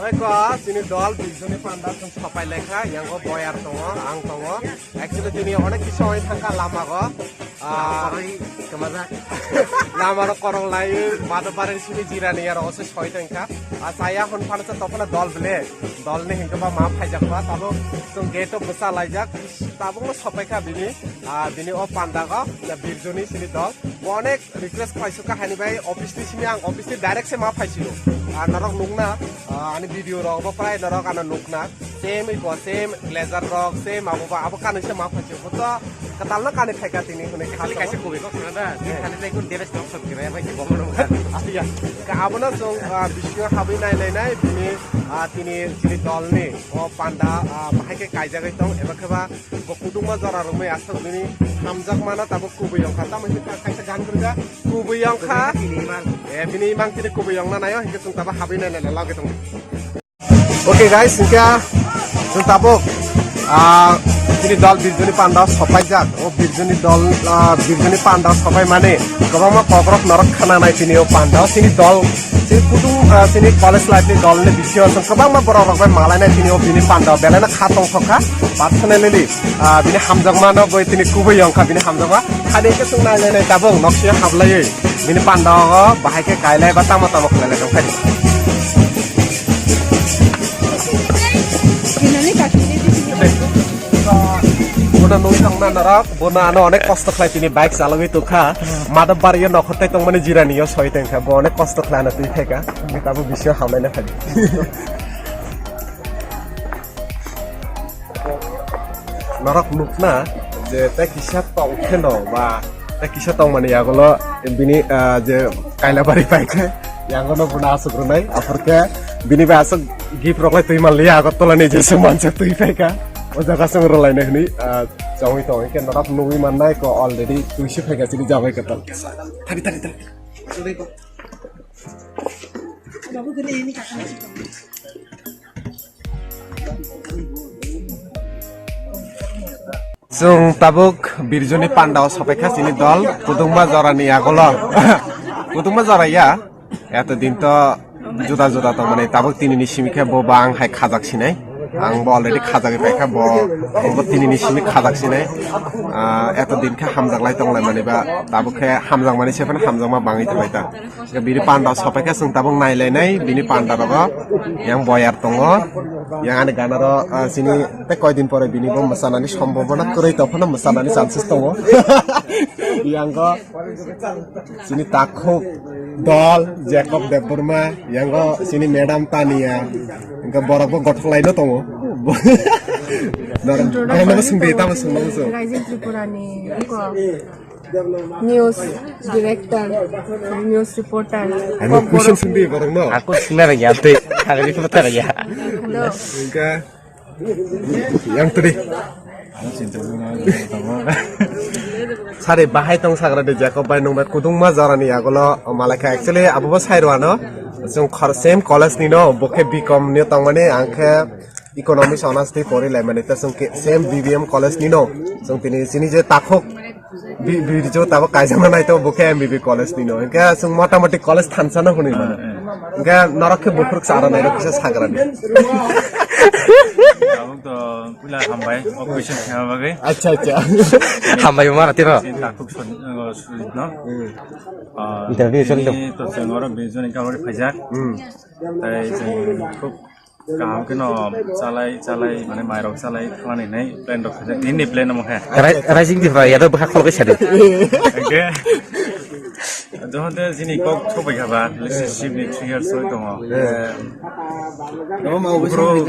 Oi ko sini dol bijoni panda sung sapai lekha yang ko boyar tongo ang tongo actually tini onek kisu oi thangka lama ko lama ro korong lai mada bare sini jirani yar ose soi tangka saya hon phana sa topala dol bele dol ne hingka ba ma phaijak ba tabo sung gate of basa laijak tabo no sapai ka bini o panda ko na bijoni sini dol onek request paisu ka hani bai office ni sini ang office ni direct se ma phaisilo narok nungna ani video rok ba prai narok ana nukna same iko same blazer rok same abo kan se ma phache boto katal na kane thaika tini hune khali kaise kobe ko na khali tai kun debe stop sab kira bai ko bono asiya ka abona song bisyo habi nai nai tini jini dol ni o panda bahai ke kaija gai tong eba khaba ko kuduma jara rumai asal bini hamjak mana tabo kubuyong kata mesti kaisa gan kurga kubuyong kha bini mang tini kubuyong na nayo hingga sung taba habi nai nai lage tong oke guys hingga sung tabo tini dol birjoni panda sapai jak o birjoni dol birjoni panda sapai mane gobama kokrok narok khana nai tini o panda tini dol sini kudung sini college life ni dol ni bisyo sung gobama borok rok bai malai nai tini o bini panda belana khatong thokha personally bini hamjak mano boi tini kubuyong kha bini hamjak ma khade ke sung nai nai tabong nokse hablai bini panda go bahai ke kailai ba tama tama khlai tong khadi bona nong na narak bona ano onek kosto khlai tini bike chalogoi tukha mada bariyo nokhotai tong mane jirani yo soi tengkha bo onek kosto khlana tui theka tabo bisyo hamlaina phadi narak nukna je ta kisa tong kheno ba ta kisa tong mane yagolo bini je kaila bari bike yangono buna asugrunai aporke bini ba asuk gift roklai tui malli agot tolani je semancha tui theka o jaga sung rolai ni jawai to ke narak nui mannai ko already tuisi phega sini jawai ka tal tari suri ko babu gene ini kakak sung tabuk birjoni panda sopekha sini dol kudungma jorani agolo kudungma joraya eto din to juda to mane tabuk tinini simikha bo bang hai khajak sinai ang bo already khajak paikha bo tinini simik khajak sinai eto din kha hamjak lai tong lai mane ba tabuk kha hamjak mane sepan hamjak ma bangai thlai ta bini panda sopekha sung tabuk nai lai nai bini panda ro yang boyar tongo yang ane gana ro sini te koi din pore bini bo masanani সম্ভাবনা korei tofana masanani chances tongo yang ko sini takhok dol jacob deburma yang ko sini madam tania engka borok gothlai no tongo norang sing data masung so Rising Tripura ni ko news director news reporter ano question sindi borok no aku sebenarnya ya tuh hari ini betul ya hello engka yang tadi sare bahai tong sagra de jacob bai nong kudungma jarani agolo malaka actually abubo sairwano jong same college ni no boke bcom ni tong mane angkhe economics honors ti pori lai mane ta song same bbm college ni no song tini sini je takhok bijo tabo kaijama nai to boke mbb college ni no engka song motamoti college thansana huni mane engka narakhe bofruk sara nai ro kisa sagra ni Aku to pula hambai operation kaya bagai. acha hambai mana tiro Takut sulit no. interview soal itu Ini to sengoro bezo ni kalau dipajak. Tapi cukup kau kena salai mana mairok salai kalau ini plan dok ini plan nama kah. rising di ya tuh berhak kalau kesana Oke. Jangan deh sini kau coba kabar relationship ni 3 years itu mo. mau Bro,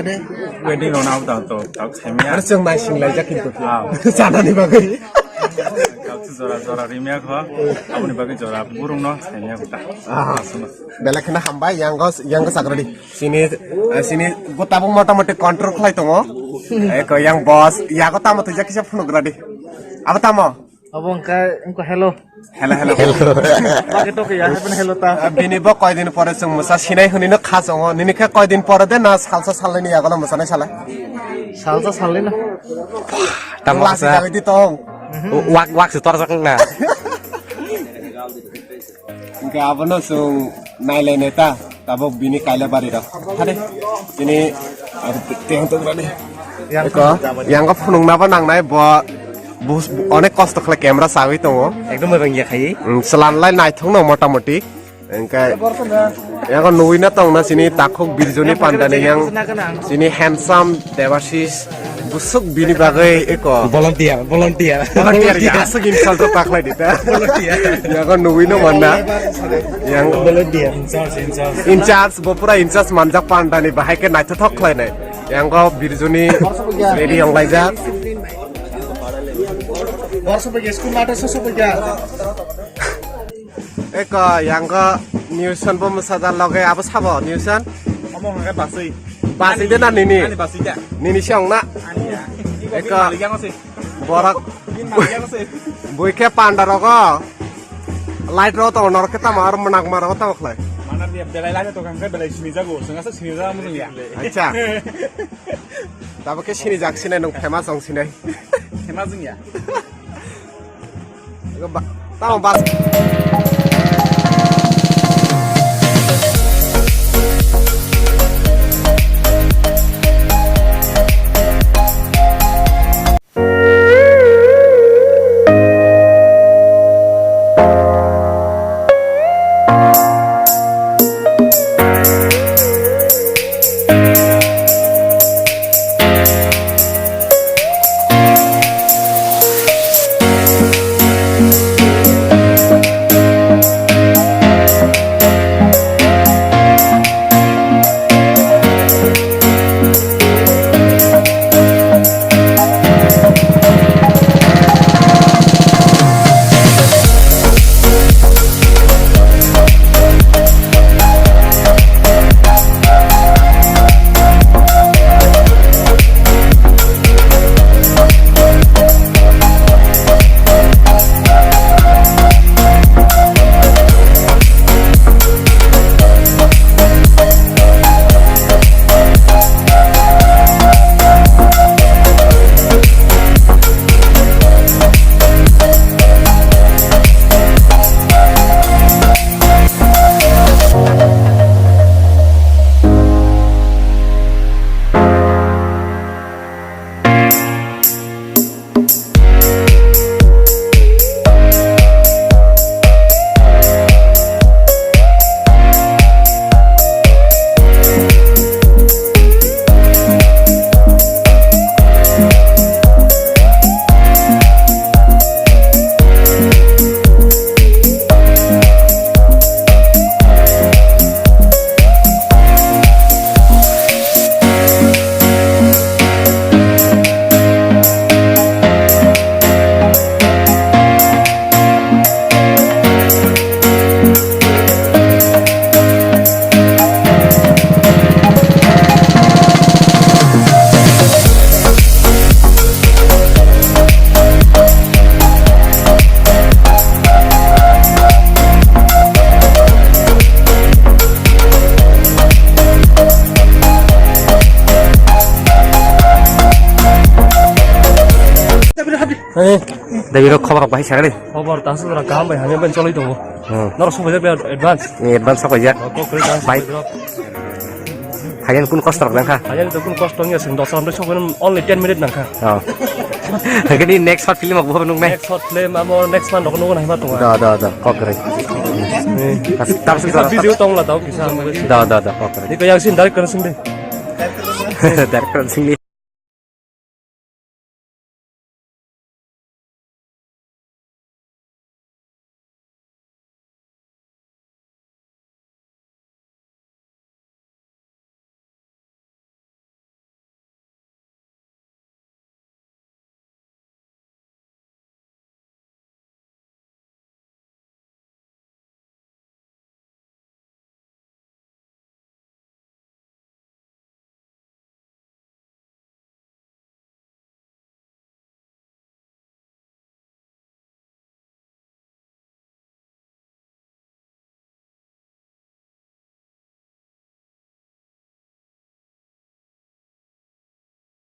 wedding on out to tak semia. har jong nai sing lai jakin to janani bagai Kau tu zora rimia kau, aku ni bagi zora burung no semia kita. belak kena hambai yang go sagra di sini go tabung motamoti control khlai tongo eko yang boss ya go tamo tu jakisa phunu gradi aba tamo abang engkau hello hello pakai toke ya apa hello ta bini bo koi din pore sung musa sinai huni no khasongo nini kha koi din pore de na salsa salani ya gola musa na sala salsa salin lah tamasa di tong wak setor sakna Enggak apa no sung nai le neta tabok bini kaila bari dah hade ini tiang tu berani yang ko phunung na ba nang nai bo অনেক কষ্ট করে ক্যামেরা সাগৈ দङ একদম मोजां जाखायो सलानलाय नायथं न मटामटी ओंखाय याग नुइना दंना सिनि ताखक बिरजनि पान्डानि yang सिनि हैंडसाम देवाशिष बुसुक बिनि बागै एको volunteer ya asuk insult taklai dita याग नुइनो मन्ना yang volunteer incharge bopura incharge manjak पान्डानि बाहायके नायथ थखलायनाय yang ko बिरजनि रेडी हंलायजा एक yang ko niusan bo musada lage abo sabo niusan ngomong kayak basi basi de na nini basi ya nini siang na ek yang sih borak yang sih buike pandaro ko light ro to nor kita mar menak mar ko to khlai mana dia belai lagi tuh kan kayak belai sini jago sengaja sini jago mungkin ya acha tabake sini jak sini nung famous ong sini hemat ya tao bas Dari खबर बाहाय सागले खबर दासो जरा गाहाम बाय हामे बेन चलै दङ नर सबाय बे एडभान्स एडभान्स apa ya को करि दास बाय हायन कुन कष्ट राखा हायन त कुन कष्ट नङिया जों 10 रामले सबाय only 10 minute नांखा Gini next shot film aku nung next shot film amo next man dok nunggu nahiba tong da kok keren tapi video tong la tau bisa da kok keren ini kayak sin dari kan sing deh dari keren sing